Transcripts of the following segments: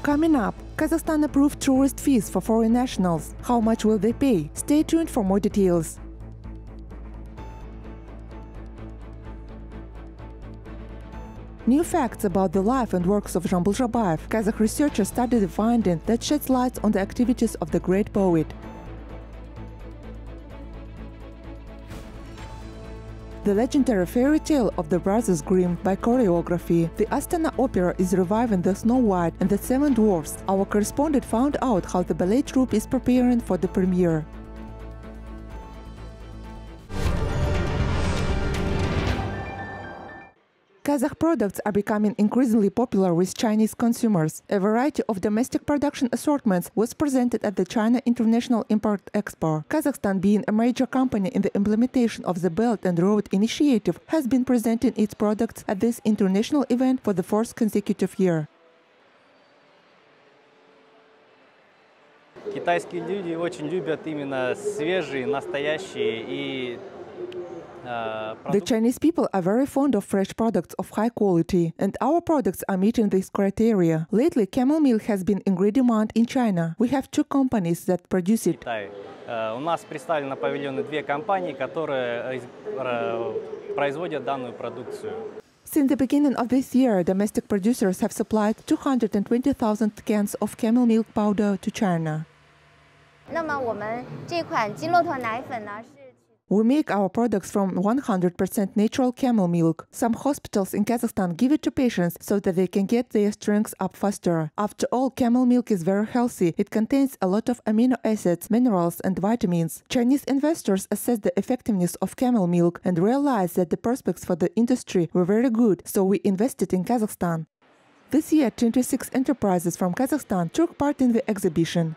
Coming up, Kazakhstan approved tourist fees for foreign nationals. How much will they pay? Stay tuned for more details. New facts about the life and works of Zhambyl Zhabayev. Kazakh researchers studied a finding that sheds light on the activities of the great poet. The legendary fairy tale of the Brothers Grimm by choreography. The Astana Opera is reviving the Snow White and the Seven Dwarfs. Our correspondent found out how the ballet troupe is preparing for the premiere. Kazakh products are becoming increasingly popular with Chinese consumers. A variety of domestic production assortments was presented at the China International Import Expo. Kazakhstan, being a major company in the implementation of the Belt and Road Initiative, has been presenting its products at this international event for the fourth consecutive year. Китайские люди очень любят именно свежие, настоящие и The Chinese people are very fond of fresh products of high quality, and our products are meeting this criteria. Lately, camel milk has been in great demand in China. We have two companies that produce it. У нас представлены на павильоне две компании, которые производят данную продукцию. Since the beginning of this year, domestic producers have supplied 220,000 cans of camel milk powder to China. We make our products from 100% natural camel milk. Some hospitals in Kazakhstan give it to patients so that they can get their strength up faster. After all, camel milk is very healthy. It contains a lot of amino acids, minerals and vitamins. Chinese investors assess the effectiveness of camel milk and realized that the prospects for the industry were very good, so we invested in Kazakhstan. This year, 26 enterprises from Kazakhstan took part in the exhibition.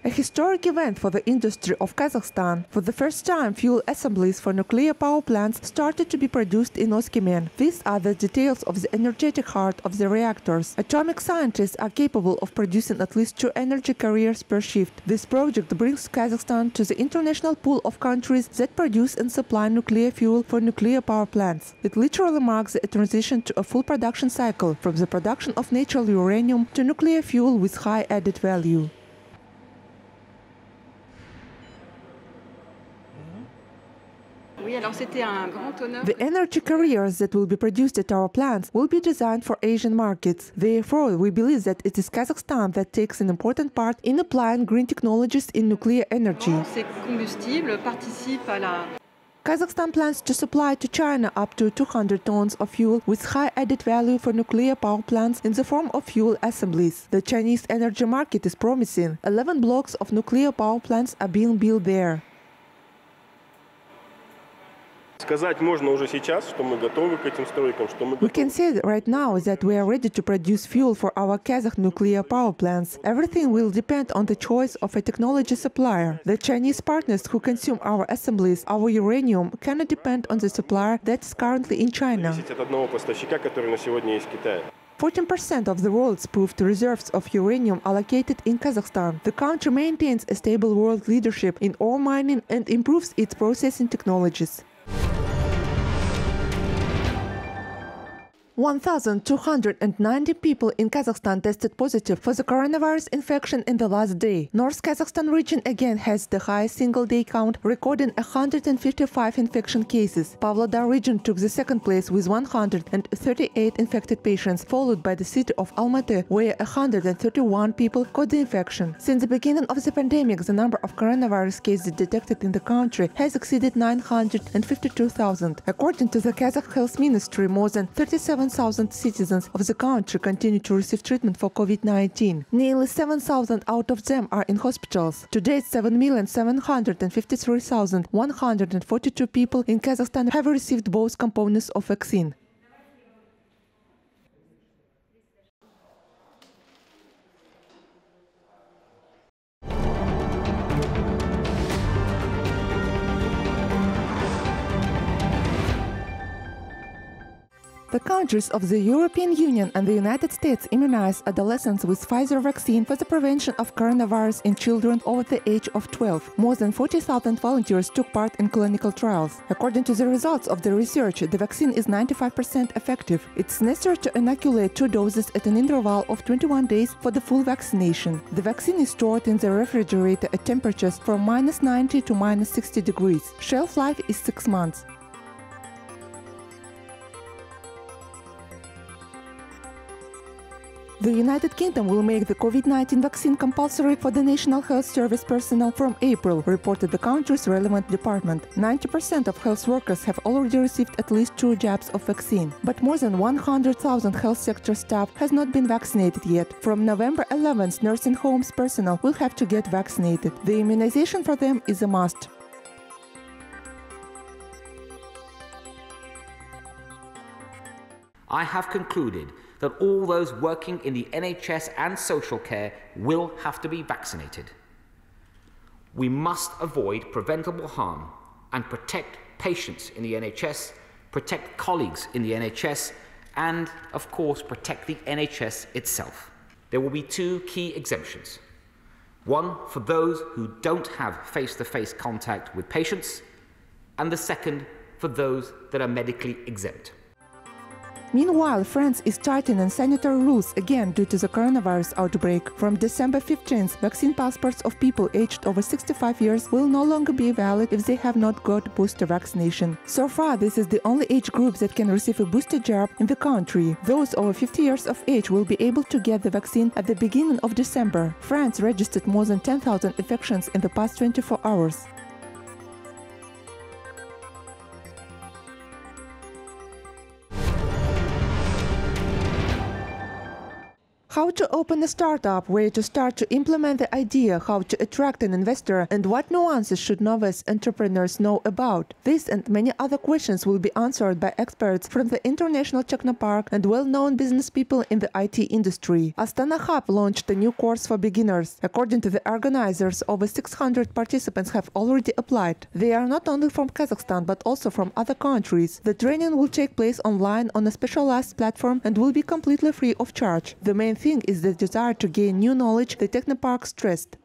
A historic event for the industry of Kazakhstan. For the first time, fuel assemblies for nuclear power plants started to be produced in Oskimen. These are the details of the energetic heart of the reactors. Atomic scientists are capable of producing at least 2 energy carriers per shift. This project brings Kazakhstan to the international pool of countries that produce and supply nuclear fuel for nuclear power plants. It literally marks a transition to a full production cycle, from the production of natural uranium to nuclear fuel with high added value. The energy carriers that will be produced at our plants will be designed for Asian markets. Therefore, we believe that it is Kazakhstan that takes an important part in applying green technologies in nuclear energy. Kazakhstan plans to supply to China up to 200 tons of fuel with high added value for nuclear power plants in the form of fuel assemblies. The Chinese energy market is promising. 11 blocks of nuclear power plants are being built there. We can say right now that we are ready to produce fuel for our Kazakh nuclear power plants. Everything will depend on the choice of a technology supplier. The Chinese partners who consume our assemblies, our uranium, cannot depend on the supplier that is currently in China. 14% of the world's proved reserves of uranium are located in Kazakhstan. The country maintains a stable world leadership in ore mining and improves its processing technologies. 1,290 people in Kazakhstan tested positive for the coronavirus infection in the last day. North Kazakhstan region again has the highest single-day count, recording 155 infection cases. Pavlodar region took the second place with 138 infected patients, followed by the city of Almaty, where 131 people caught the infection. Since the beginning of the pandemic, the number of coronavirus cases detected in the country has exceeded 952,000. According to the Kazakh Health Ministry, more than 37,000 citizens of the country continue to receive treatment for COVID-19. Nearly 7,000 out of them are in hospitals. To date, 7,753,142 people in Kazakhstan have received both components of vaccine. The countries of the European Union and the United States immunize adolescents with Pfizer vaccine for the prevention of coronavirus in children over the age of 12. More than 40,000 volunteers took part in clinical trials. According to the results of the research, the vaccine is 95% effective. It's necessary to inoculate 2 doses at an interval of 21 days for the full vaccination. The vaccine is stored in the refrigerator at temperatures from -90 to -60 degrees. Shelf life is 6 months. The United Kingdom will make the COVID-19 vaccine compulsory for the National Health Service personnel from April, reported the country's relevant department. 90% of health workers have already received at least 2 jabs of vaccine, but more than 100,000 health sector staff has not been vaccinated yet. From November 11th, nursing homes personnel will have to get vaccinated. The immunization for them is a must. I have concluded that all those working in the NHS and social care will have to be vaccinated. We must avoid preventable harm and protect patients in the NHS, protect colleagues in the NHS, and, of course, protect the NHS itself. There will be 2 key exemptions. One for those who don't have face-to-face contact with patients, and the second for those that are medically exempt. Meanwhile, France is tightening sanitary rules again due to the coronavirus outbreak. From December 15th, vaccine passports of people aged over 65 years will no longer be valid if they have not got booster vaccination. So far, this is the only age group that can receive a booster jab in the country. Those over 50 years of age will be able to get the vaccine at the beginning of December. France registered more than 10,000 infections in the past 24 hours. How to open a startup, where to start to implement the idea, how to attract an investor, and what nuances should novice entrepreneurs know about. This and many other questions will be answered by experts from the International Technopark and well-known business people in the IT industry. Astana Hub launched a new course for beginners. According to the organizers, over 600 participants have already applied. They are not only from Kazakhstan but also from other countries. The training will take place online on a specialized platform and will be completely free of charge. The main thing is the desire to gain new knowledge, the Technopark stressed.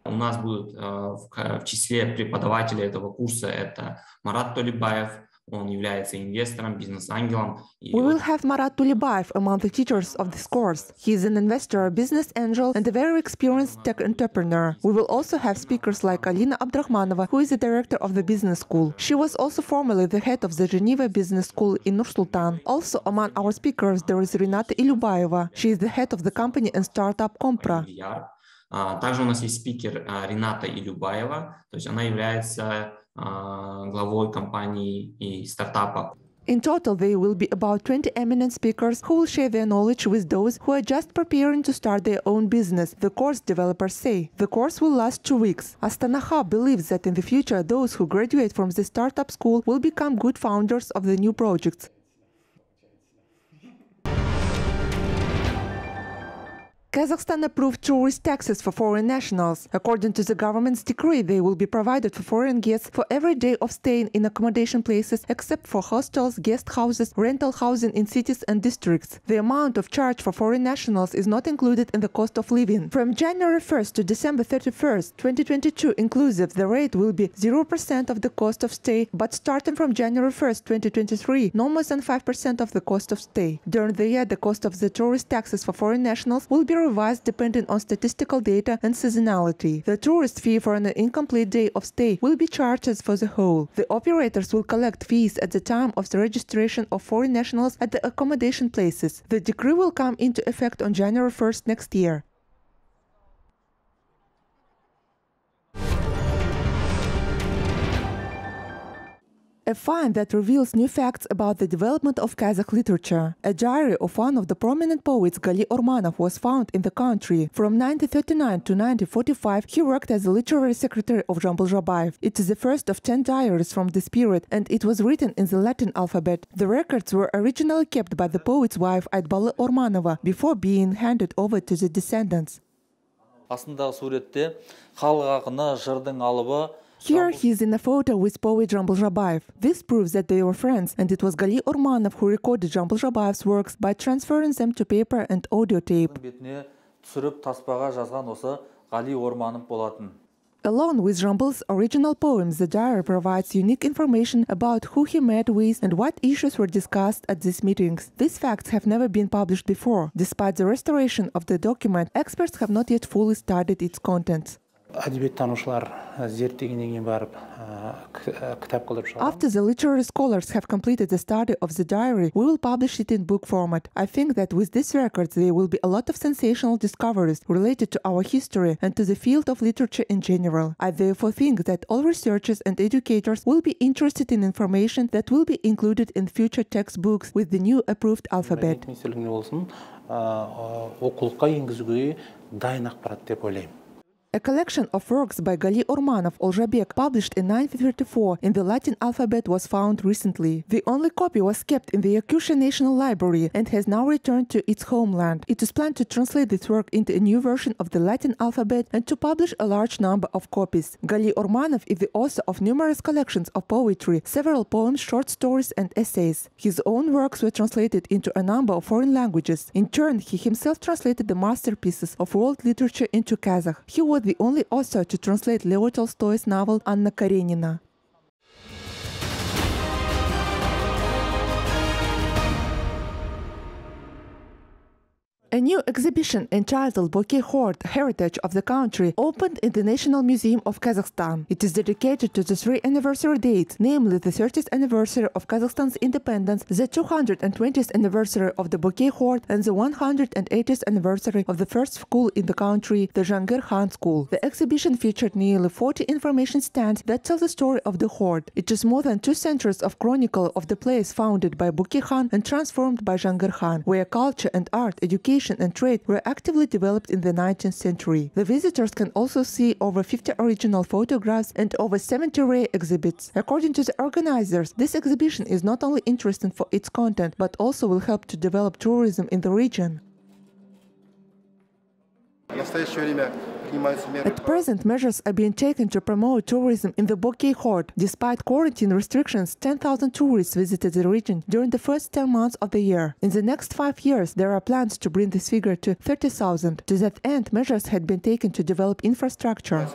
У нас будет в числе преподавателей этого курса это Марат Толибаев, он является инвестором, бизнес-ангелом. We will have Marat Tulibayev among the teachers of this course. He is an investor, business angel, and a very experienced tech entrepreneur. We will also have speakers like Alina Abdrahmanova, who is the director of the business school. She was also formerly the head of the Geneva Business School in Nur-Sultan. Also among our speakers there is Renata Ilyubayeva. She is the head of the company and startup Compra. Также у нас есть спикер Рената Илюбаева, то есть она является главой компании и стартапа. In total, there will be about 20 eminent speakers who will share their knowledge with those who are just preparing to start their own business, the course developers say. The course will last 2 weeks. Astana Hub believes that in the future, those who graduate from the startup school will become good founders of the new projects. Kazakhstan approved tourist taxes for foreign nationals. According to the government's decree, they will be provided for foreign guests for every day of staying in accommodation places except for hostels, guest houses, rental housing in cities and districts. The amount of charge for foreign nationals is not included in the cost of living. From January 1st to December 31st, 2022 inclusive, the rate will be 0% of the cost of stay, but starting from January 1st, 2023, no more than 5% of the cost of stay. During the year, the cost of the tourist taxes for foreign nationals will be revised depending on statistical data and seasonality. The tourist fee for an incomplete day of stay will be charged as for the whole. The operators will collect fees at the time of the registration of foreign nationals at the accommodation places. The decree will come into effect on January 1st next year. A find that reveals new facts about the development of Kazakh literature. A diary of one of the prominent poets, Gali Ormanov, was found in the country. From 1939 to 1945, he worked as the literary secretary of Zhambyl Zhabayev. It is the first of 10 diaries from this period, and it was written in the Latin alphabet. The records were originally kept by the poet's wife, Gali Ormanova, before being handed over to the descendants. Астындағы суретте халық ақыны жырдың алыбы Here he is in a photo with poet Zhambyl Zhabayev. This proves that they were friends, and it was Gali Urmanov who recorded Zhambyl Zhabayev's works by transferring them to paper and audio tape. Along with Zhambyl's original poems, the diary provides unique information about who he met with and what issues were discussed at these meetings. These facts have never been published before. Despite the restoration of the document, experts have not yet fully studied its contents. After the literary scholars have completed the study of the diary, we will publish it in book format. I think that with these records there will be a lot of sensational discoveries related to our history and to the field of literature in general. I therefore think that all researchers and educators will be interested in information that will be included in future textbooks with the new approved alphabet. A collection of works by Gali Urmanov Olzhabek published in 1934 in the Latin alphabet was found recently. The only copy was kept in the Yakutia National Library and has now returned to its homeland. It is planned to translate this work into a new version of the Latin alphabet and to publish a large number of copies. Gali Urmanov is the author of numerous collections of poetry, several poems, short stories and essays. His own works were translated into a number of foreign languages. In turn, he himself translated the masterpieces of world literature into Kazakh. He was the only author to translate Leo Tolstoy's novel Anna Karenina. A new exhibition entitled Bokei Horde, Heritage of the Country, opened in the National Museum of Kazakhstan. It is dedicated to the three anniversary dates, namely the 30th anniversary of Kazakhstan's independence, the 220th anniversary of the Bokei Horde, and the 180th anniversary of the first school in the country, the Zhangyr Khan School. The exhibition featured nearly 40 information stands that tell the story of the Horde. It is more than 2 centuries of chronicle of the place founded by Bokei Khan and transformed by Zhangyr Khan, where culture and art, education and trade were actively developed in the 19th century. The visitors can also see over 50 original photographs and over 70 rare exhibits. According to the organizers, this exhibition is not only interesting for its content, but also will help to develop tourism in the region. At present, measures are being taken to promote tourism in the Bokei Horde. Despite quarantine restrictions, 10,000 tourists visited the region during the first 10 months of the year. In the next 5 years, there are plans to bring this figure to 30,000. To that end, measures had been taken to develop infrastructure.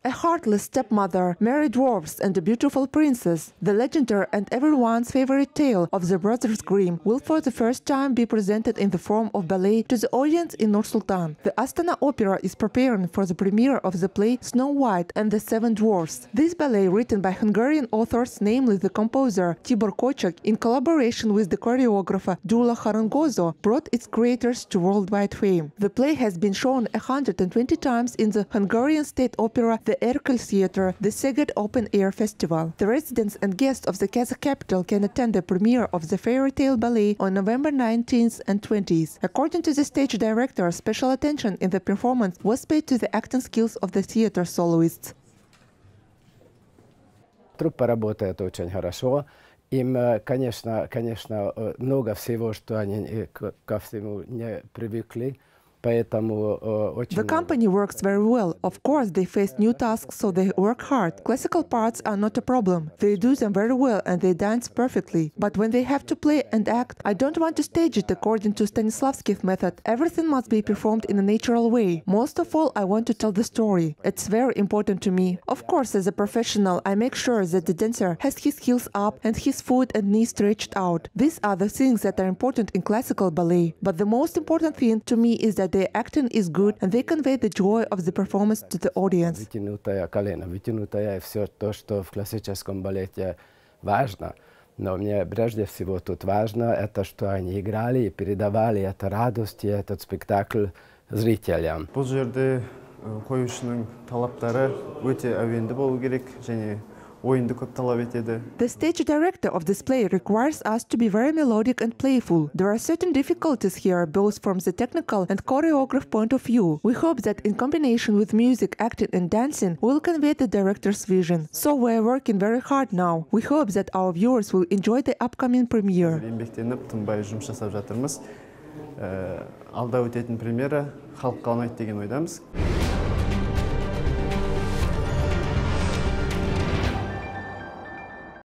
A heartless stepmother, merry dwarfs and a beautiful princess, the legendary and everyone's favorite tale of the Brothers Grimm will for the first time be presented in the form of ballet to the audience in Nur-Sultan. The Astana Opera is preparing for the premiere of the play Snow White and the Seven Dwarfs. This ballet, written by Hungarian authors, namely the composer Tibor Kocak, in collaboration with the choreographer Gyula Harangozo, brought its creators to worldwide fame. The play has been shown 120 times in the Hungarian State Opera, the Erkel Theatre, the Szeged Open Air Festival. The residents and guests of the Kazakh capital can attend the premiere of the fairy tale ballet on November 19th and 20th. According to the stage director, special attention in the performance was paid to the acting skills of the theatre soloists. Труппа работает очень хорошо. Им, конечно, много всего, что они ко всему не привыкли. The company works very well. Of course, they face new tasks, so they work hard. Classical parts are not a problem. They do them very well and they dance perfectly. But when they have to play and act, I don't want to stage it according to Stanislavski's method. Everything must be performed in a natural way. Most of all, I want to tell the story. It's very important to me. Of course, as a professional, I make sure that the dancer has his heels up and his foot and knees stretched out. These are the things that are important in classical ballet. But the most important thing to me is that their acting is good and they convey the joy of the performance to the audience. Вытянутое колено, вытянутое все то, что в классическом балете важно. Но мне прежде всего тут важно это, что они играли и передавали эту радость и этот спектакль зрителям. Бұл жерде қоюшының талаптары өте әуенді болу керек және The stage director of this play requires us to be very melodic and playful. There are certain difficulties here, both from the technical and choreograph point of view. We hope that in combination with music, acting and dancing, we'll convey the director's vision. So we're working very hard now. We hope that our viewers will enjoy the upcoming premiere. алда өтетін премьера халыққа ұнайды деген ойдамыз.